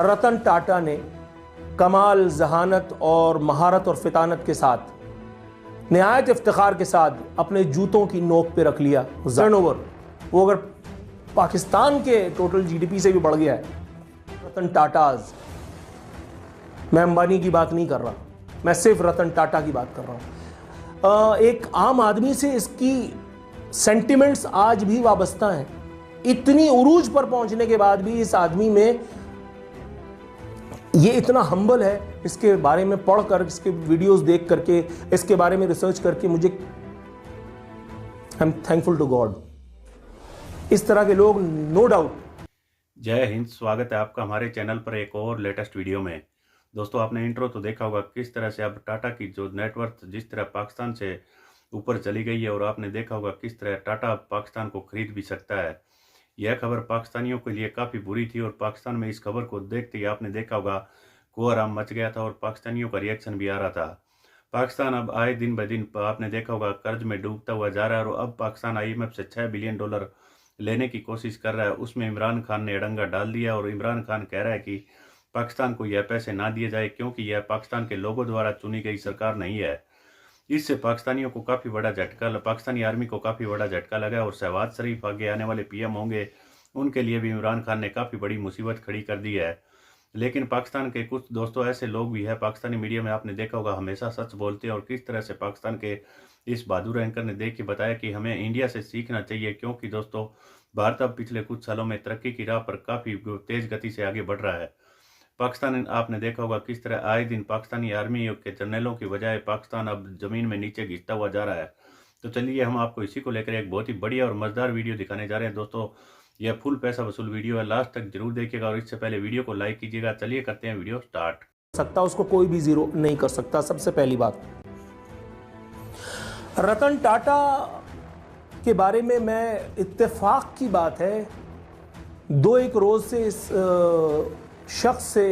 रतन टाटा ने कमाल जहानत और महारत और फितानत के साथ निहायत इफ्तिखार के साथ अपने जूतों की नोक पे रख लिया टर्नओवर। वो अगर पाकिस्तान के टोटल जीडीपी से भी बढ़ गया है। रतन टाटाज, मैं अंबानी की बात नहीं कर रहा, मैं सिर्फ रतन टाटा की बात कर रहा हूं। एक आम आदमी से इसकी सेंटिमेंट्स आज भी वाबस्ता हैं। इतनी उरूज पर पहुंचने के बाद भी इस आदमी में ये इतना हम्बल है। इसके बारे में पढ़कर, इसके वीडियोस देख करके, इसके बारे में रिसर्च करके मुझे I am thankful to God. इस तरह के लोग नो डाउट। जय हिंद, स्वागत है आपका हमारे चैनल पर एक और लेटेस्ट वीडियो में। दोस्तों, आपने इंट्रो तो देखा होगा किस तरह से अब टाटा की जो नेटवर्थ जिस तरह पाकिस्तान से ऊपर चली गई है, और आपने देखा होगा किस तरह टाटा पाकिस्तान को खरीद भी सकता है। यह खबर पाकिस्तानियों के लिए काफ़ी बुरी थी और पाकिस्तान में इस खबर को देखते ही आपने देखा होगा कोहराम मच गया था और पाकिस्तानियों का रिएक्शन भी आ रहा था। पाकिस्तान अब आए दिन ब दिन आपने देखा होगा कर्ज में डूबता हुआ जा रहा है और अब पाकिस्तान IMF से $6 बिलियन लेने की कोशिश कर रहा है। उसमें इमरान खान ने अड़ंगा डाल दिया और इमरान खान कह रहा है कि पाकिस्तान को यह पैसे ना दिए जाए क्योंकि यह पाकिस्तान के लोगों द्वारा चुनी गई सरकार नहीं है। इससे पाकिस्तानियों को काफ़ी बड़ा झटका, पाकिस्तानी आर्मी को काफ़ी बड़ा झटका लगा और शहबाज शरीफ आगे आने वाले PM होंगे, उनके लिए भी इमरान खान ने काफ़ी बड़ी मुसीबत खड़ी कर दी है। लेकिन पाकिस्तान के कुछ दोस्तों ऐसे लोग भी हैं, पाकिस्तानी मीडिया में आपने देखा होगा हमेशा सच बोलते हैं, और किस तरह से पाकिस्तान के इस बहादुर एंकर ने देख के बताया कि हमें इंडिया से सीखना चाहिए, क्योंकि दोस्तों भारत अब पिछले कुछ सालों में तरक्की की राह पर काफ़ी तेज़ गति से आगे बढ़ रहा है। पाकिस्तान आपने देखा होगा किस तरह आए दिन पाकिस्तानी आर्मी के जर्नलों की बजाय पाकिस्तान अब ज़मीन में नीचे घिसता हुआ जा रहा है। तो चलिए हम आपको इसी को लेकर एक बहुत ही बढ़िया और मज़ेदार वीडियो दिखाने जा रहे हैं। दोस्तों, यह फुल पैसा वसूल वीडियो है, लास्ट तक जरूर देखिएगा और इससे पहले वीडियो को लाइक कीजिएगा। चलिए करते हैं वीडियो स्टार्ट। सकता उसको कोई भी जीरो नहीं कर सकता। सबसे पहली बात, रतन टाटा के बारे में मैं इत्तेफाक की बात है 2-1 रोज से इस शख्स से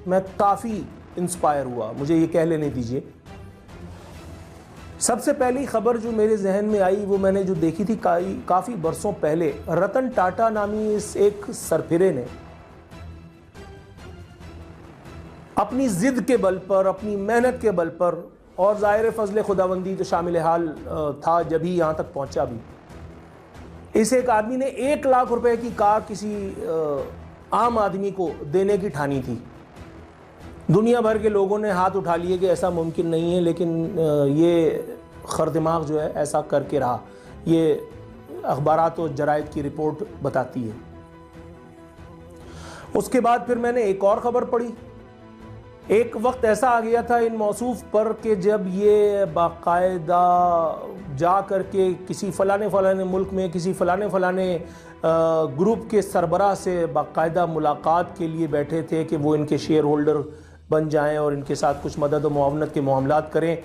मैं काफ़ी इंस्पायर हुआ, मुझे ये कह लेने दीजिए। सबसे पहली खबर जो मेरे जहन में आई वो मैंने जो देखी थी काफ़ी बरसों पहले। रतन टाटा नामी इस एक सरफिरे ने अपनी जिद के बल पर, अपनी मेहनत के बल पर, और ज़ाहिर फजल खुदाबंदी तो शामिल हाल था जब ही यहाँ तक पहुँचा भी। इस एक आदमी ने 1 लाख रुपए की कार किसी आम आदमी को देने की ठानी थी। दुनिया भर के लोगों ने हाथ उठा लिए कि ऐसा मुमकिन नहीं है, लेकिन ये खरदिमाग जो है ऐसा करके रहा। ये अखबारात और जराइद की रिपोर्ट बताती है। उसके बाद फिर मैंने एक और ख़बर पढ़ी। एक वक्त ऐसा आ गया था इन मौसूफ पर कि जब ये बाकायदा जा कर के किसी फ़लाने मुल्क में किसी फ़लाने ग्रुप के सरबराह से बाकायदा मुलाकात के लिए बैठे थे कि वो इनके शेयर होल्डर बन जाएं और इनके साथ कुछ मदद और मुआवनत के मामलात करें।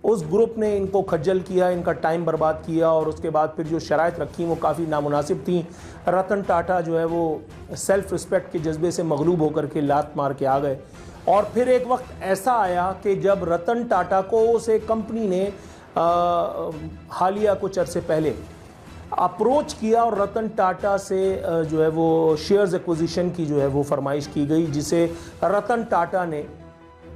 उस ग्रुप ने इनको खज्जल किया, इनका टाइम बर्बाद किया, और उसके बाद फिर जो शराइत रखी वो काफ़ी नामुनासिब थी। रतन टाटा जो है वो सेल्फ़ रिस्पेक्ट के जज्बे से मगलूब होकर के लात मार के आ गए। और फिर एक वक्त ऐसा आया कि जब रतन टाटा को उस एक कंपनी ने हालिया कुछ अरसे पहले अप्रोच किया और रतन टाटा से जो है वो शेयर्स एक्विजिशन की जो है वो फरमाइश की गई, जिसे रतन टाटा ने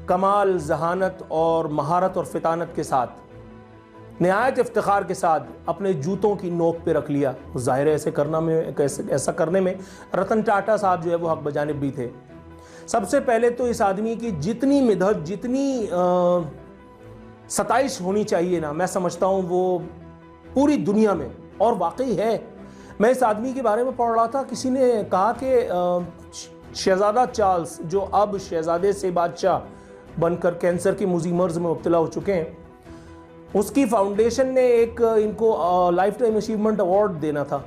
कमाल जहानत और महारत और फितानत के साथ निहायत इफ्तिखार के साथ अपने जूतों की नोक पे रख लिया। ज़ाहिर है ऐसा करने में रतन टाटा साहब जो है वो हक बजानिब भी थे। सबसे पहले तो इस आदमी की जितनी मिदहत, जितनी सताइश होनी चाहिए ना, मैं समझता हूँ वो पूरी दुनिया में, और वाकई है। मैं इस आदमी के बारे में पढ़ रहा था, किसी ने कहा कि शहजादा चार्ल्स जो अब शहजादे से बादशाह बनकर कैंसर की मुज़ी मर्ज में मुब्तला हो चुके हैं, उसकी फाउंडेशन ने एक इनको लाइफ टाइम अचीवमेंट अवार्ड देना था,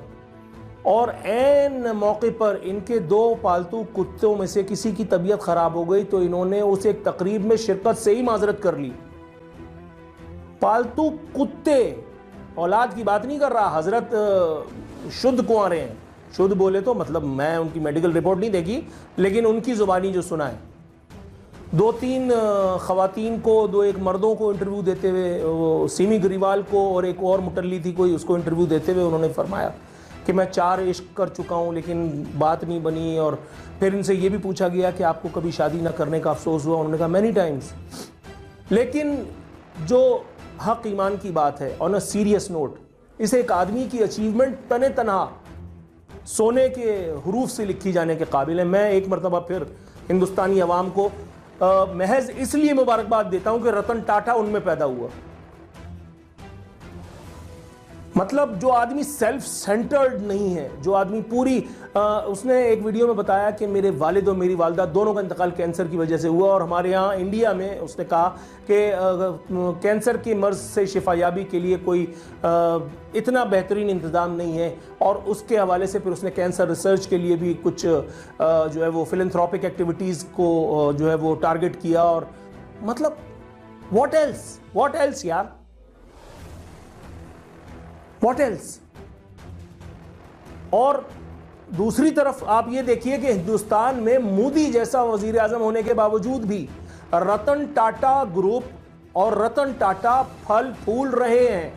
और ऐन मौके पर इनके 2 पालतू कुत्तों में से किसी की तबीयत ख़राब हो गई तो इन्होंने उस एक तकरीब में शिरकत से ही माजरत कर ली। पालतू कुत्ते, औलाद की बात नहीं कर रहा, हजरत शुद्ध कुंवारे हैं। शुद्ध बोले तो मतलब मैं उनकी मेडिकल रिपोर्ट नहीं देखी, लेकिन उनकी ज़ुबानी जो सुना है, 2-3 ख़वातीन को, 2-1 मर्दों को इंटरव्यू देते हुए, वो सिमी ग्रीवाल को और एक और मुटल्ली थी कोई, उसको इंटरव्यू देते हुए उन्होंने फरमाया कि मैं 4 इश्क कर चुका हूँ लेकिन बात नहीं बनी, और फिर इनसे ये भी पूछा गया कि आपको कभी शादी ना करने का अफसोस हुआ? उन्होंने कहा मैनी टाइम्स। लेकिन जो हक ईमान की बात है, ऑन अ सीरियस नोट, इसे एक आदमी की अचीवमेंट तने तनहा सोने के हरूफ से लिखी जाने के काबिल है। मैं एक मरतबा फिर हिंदुस्तानी अवाम को महज इसलिए मुबारकबाद देता हूं कि रतन टाटा उनमें पैदा हुआ। मतलब जो आदमी सेल्फ सेंटर्ड नहीं है, जो आदमी पूरी उसने एक वीडियो में बताया कि मेरे वालिद और मेरी वालिदा दोनों का इंतकाल कैंसर की वजह से हुआ, और हमारे यहाँ इंडिया में उसने कहा कि कैंसर की मर्ज से शिफायाबी के लिए कोई इतना बेहतरीन इंतज़ाम नहीं है। और उसके हवाले से फिर उसने कैंसर रिसर्च के लिए भी कुछ जो है वो फिलैंथ्रोपिक एक्टिविटीज़ को जो है वो टारगेट किया। और मतलब व्हाट एल्स यार, व्हाट एल्स। और दूसरी तरफ आप ये देखिए कि हिंदुस्तान में मोदी जैसा वजीर आजम होने के बावजूद भी रतन टाटा ग्रुप और रतन टाटा फल फूल रहे हैं।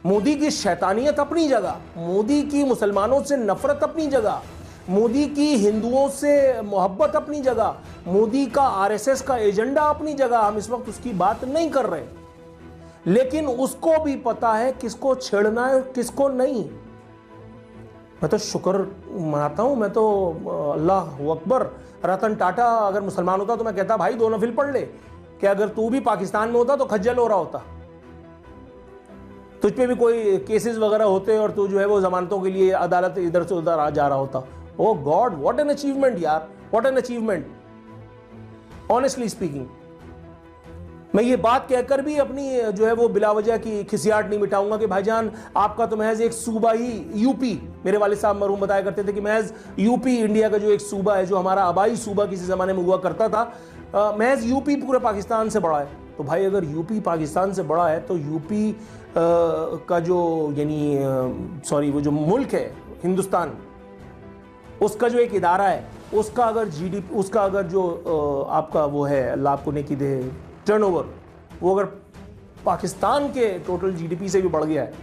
मोदी की शैतानियत अपनी जगह, मोदी की मुसलमानों से नफरत अपनी जगह, मोदी की हिंदुओं से मोहब्बत अपनी जगह, मोदी का आरएसएस का एजेंडा अपनी जगह। हम इस वक्त उसकी बात नहीं कर रहे, लेकिन उसको भी पता है किसको छेड़ना है किसको नहीं। मैं तो शुक्र मनाता हूं, मैं तो अल्लाह अकबर। रतन टाटा अगर मुसलमान होता तो मैं कहता भाई 2 नफिल पढ़ ले, कि अगर तू भी पाकिस्तान में होता तो खज्जल हो रहा होता, तुझ पे भी कोई केसेस वगैरह होते और तू जो है वो जमानतों के लिए अदालत इधर से उधर आ जा रहा होता। ओ गॉड, व्हाट एन अचीवमेंट यार, what an achievement. Honestly speaking, मैं ये बात कहकर भी अपनी जो है वो बिलावजह की खिसियाट नहीं मिटाऊंगा कि भाईजान आपका तो महज एक सूबा ही यूपी, मेरे वाले साहब मरहूम बताया करते थे कि महज यूपी इंडिया का जो एक सूबा है, जो हमारा आबाई सूबा किसी ज़माने में हुआ करता था, महज यूपी पूरे पाकिस्तान से बड़ा है। तो भाई अगर यूपी पाकिस्तान से बड़ा है तो यूपी का जो यानी सॉरी वो जो मुल्क है हिंदुस्तान, उसका जो एक इदारा है, उसका अगर जीडीपी, उसका अगर जो आपका वो है अल्लाह आपको नेकी दे टर्नओवर, वो अगर पाकिस्तान के टोटल जीडीपी से भी बढ़ गया है,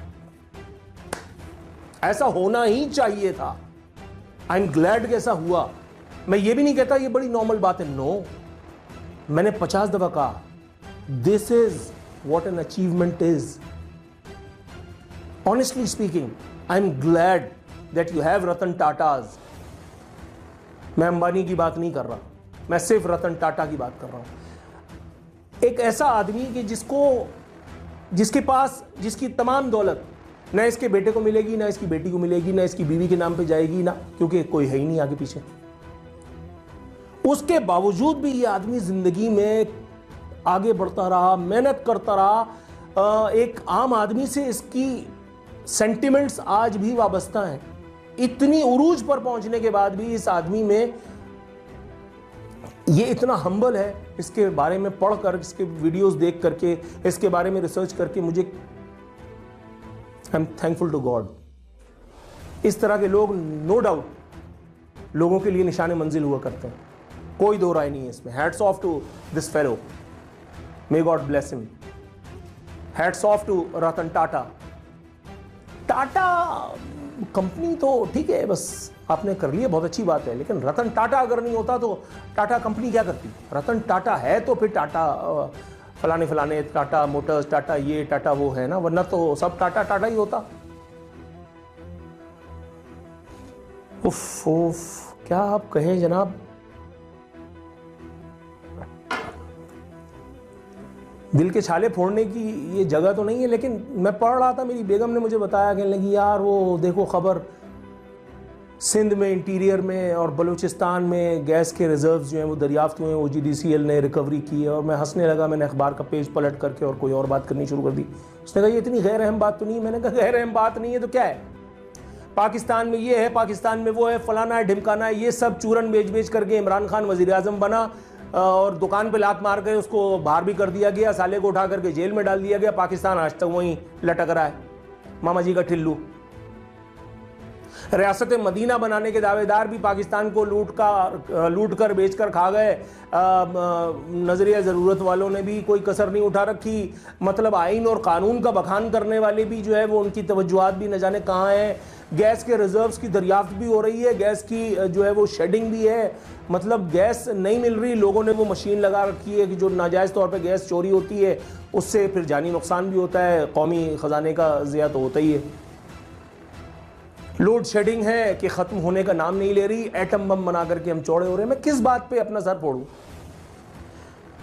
ऐसा होना ही चाहिए था। आई एम ग्लैड कि ऐसा हुआ। मैं ये भी नहीं कहता ये बड़ी नॉर्मल बात है, नो। मैंने 50 दफा कहा this is what an achievement is. Honestly speaking, I am glad that you have Ratan Tatas. मैं अंबानी की बात नहीं कर रहा, मैं सिर्फ रतन टाटा की बात कर रहा हूं। एक ऐसा आदमी कि जिसके पास जिसकी तमाम दौलत ना इसके बेटे को मिलेगी, ना इसकी बेटी को मिलेगी, ना इसकी बीवी के नाम पे जाएगी, ना, क्योंकि कोई है ही नहीं आगे पीछे। उसके बावजूद भी ये आदमी जिंदगी में आगे बढ़ता रहा, मेहनत करता रहा। एक आम आदमी से इसकी सेंटिमेंट्स आज भी वाबस्ता हैं। इतनी उरूज पर पहुंचने के बाद भी इस आदमी में ये इतना हम्बल है। इसके बारे में पढ़कर, इसके वीडियोस देख करके, इसके बारे में रिसर्च करके मुझे I am thankful to God. इस तरह के लोग नो डाउट लोगों के लिए निशाने मंजिल हुआ करते हैं, कोई दो राय नहीं है इसमें। Hats off to this fellow, may God bless him. Hats off to Ratan Tata. Tata company तो ठीक है, बस आपने कर लिया, बहुत अच्छी बात है, लेकिन रतन टाटा अगर नहीं होता तो टाटा कंपनी क्या करती? रतन टाटा है तो फिर टाटा फलाने फलाने, टाटा मोटर्स, टाटा ये, टाटा वो है ना, वरना तो सब टाटा टाटा ही होता। उफ उफ, क्या आप कहें जनाब। दिल के छाले फोड़ने की ये जगह तो नहीं है, लेकिन मैं पढ़ रहा था, मेरी बेगम ने मुझे बताया, कहने लगी यार वो देखो खबर, सिंध में, इंटीरियर में और बलूचिस्तान में गैस के रिजर्व्स जो हैं वो दरियाफ्त हुए हैं, OGDCL ने रिकवरी की है। और मैं हंसने लगा, मैंने अखबार का पेज पलट करके और कोई और बात करनी शुरू कर दी। उसने कहा ये इतनी गैर अहम बात तो नहीं। मैंने कहा गैर अहम बात नहीं है तो क्या है? पाकिस्तान में ये है, पाकिस्तान में वो है, फलाना है, ढिमकाना है, ये सब चूरन बेच बेच करके इमरान खान वजीर आजम बना और दुकान पे लात मार के उसको बाहर भी कर दिया गया, साले को उठा करके जेल में डाल दिया गया। पाकिस्तान आज तक वहीं लटक रहा है, मामा जी का ठिल्लू। रियासत मदीना बनाने के दावेदार भी पाकिस्तान को लूट कर बेच कर खा गए। नजरिया ज़रूरत वालों ने भी कोई कसर नहीं उठा रखी। मतलब आइन और कानून का बखान करने वाले भी जो है वो उनकी तवज्जुहात भी न जाने कहाँ हैं। गैस के रिजर्व्स की दरियाफ्त भी हो रही है, गैस की जो है वो शेडिंग भी है। मतलब गैस नहीं मिल रही, लोगों ने वो मशीन लगा रखी है कि जो नाजायज़ तौर पे गैस चोरी होती है उससे फिर जानी नुकसान भी होता है, कौमी ख़जाने का ज़िया तो होता ही है। लोड शेडिंग है कि ख़त्म होने का नाम नहीं ले रही, एटम बम बना करके हम चौड़े हो रहे हैं। मैं किस बात पे अपना सर फोड़ूं?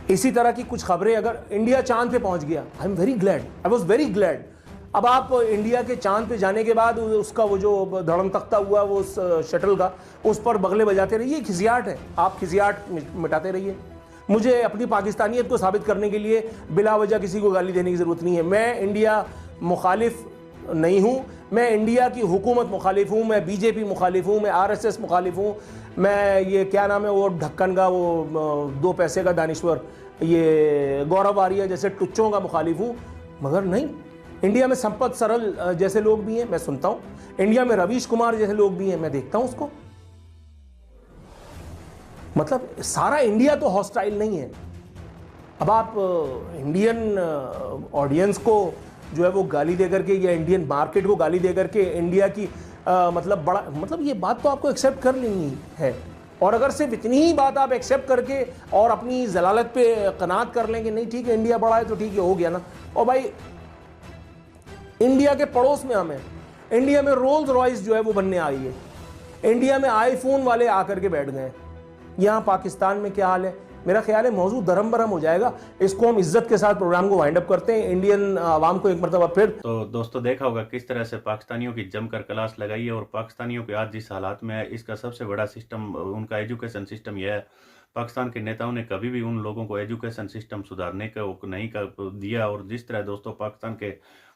इसी तरह की कुछ खबरें, अगर इंडिया चांद पे पहुंच गया, I am very glad, I was very glad. अब आप इंडिया के चांद पे जाने के बाद उसका वो जो धड़म तख्ता हुआ वो उस शटल का, उस पर बगले बजाते रहिए, खिसियाट है, आप खिसियाट मिटाते रहिए। मुझे अपनी पाकिस्तानियत को साबित करने के लिए बिला वजह किसी को गाली देने की ज़रूरत नहीं है। मैं इंडिया मुखालिफ नहीं हूँ, मैं इंडिया की हुकूमत मुखालिफ हूँ, मैं बीजेपी मुखालिफ हूँ, मैं आरएसएस मुखालिफ हूँ, मैं ये क्या नाम है वो ढक्कन का वो 2 पैसे का दानिश्वर ये गौरव आर्या जैसे टुच्चों का मुखालिफ हूँ। मगर नहीं, इंडिया में संपत सरल जैसे लोग भी हैं, मैं सुनता हूँ। इंडिया में रवीश कुमार जैसे लोग भी हैं, मैं देखता हूँ उसको। मतलब सारा इंडिया तो हॉस्टाइल नहीं है। अब आप इंडियन ऑडियंस को जो है वो गाली दे करके या इंडियन मार्केट को गाली दे करके इंडिया की मतलब ये बात तो आपको एक्सेप्ट कर लेनी है। और अगर सिर्फ इतनी ही बात आप एक्सेप्ट करके और अपनी जलालत पे कनात कर लेंगे, नहीं ठीक है इंडिया बड़ा है तो ठीक है, हो गया ना। और भाई इंडिया के पड़ोस में हम हैं, इंडिया में रोल्स रॉयस जो है वो बनने आई है, इंडिया में आईफोन वाले आकर के बैठ गए। यहाँ पाकिस्तान में क्या हाल है? मेरा ख्याल है मौजूद दरम बरम हो जाएगा। इसको हम इज्जत के साथ प्रोग्राम को वाइंड अप करते हैं। इंडियन आवाम को एक मरतबा फिर तो दोस्तों देखा होगा किस तरह से पाकिस्तानियों की जमकर क्लास लगाई है, और पाकिस्तानियों के आज जिस हालात में है इसका सबसे बड़ा सिस्टम उनका एजुकेशन सिस्टम यह है। पाकिस्तान के नेताओं ने कभी भी उन लोगों को एजुकेशन सिस्टम सुधारने का नहीं दिया, और जिस तरह दोस्तों पाकिस्तान के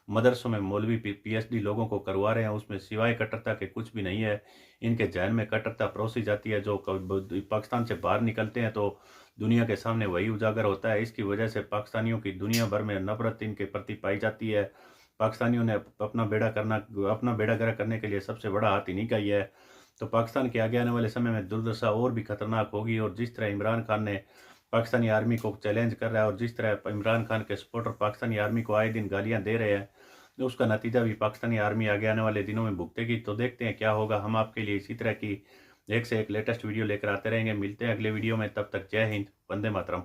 मदरसों में मौलवी पीएचडी लोगों को करवा रहे हैं, उसमें सिवाय कट्टरता के कुछ भी नहीं है। इनके जहन में कट्टरता परोसी जाती है, जो पाकिस्तान से बाहर निकलते हैं तो दुनिया के सामने वही उजागर होता है। इसकी वजह से पाकिस्तानियों की दुनिया भर में नफरत इनके प्रति पाई जाती है। पाकिस्तानियों ने अपना बेड़ा गर्क करने के लिए सबसे बड़ा हाथ इन्हीं का ही है। तो पाकिस्तान के आगे आने वाले समय में दुर्दशा और भी खतरनाक होगी। और जिस तरह इमरान खान ने पाकिस्तानी आर्मी को चैलेंज कर रहा है, और जिस तरह इमरान खान के सपोर्टर पाकिस्तानी आर्मी को आए दिन गालियां दे रहे हैं, तो उसका नतीजा भी पाकिस्तानी आर्मी आगे आने वाले दिनों में भुगतेगी। तो देखते हैं क्या होगा। हम आपके लिए इसी तरह की एक से एक लेटेस्ट वीडियो लेकर आते रहेंगे। मिलते हैं अगले वीडियो में, तब तक जय हिंद, वंदे मातरम।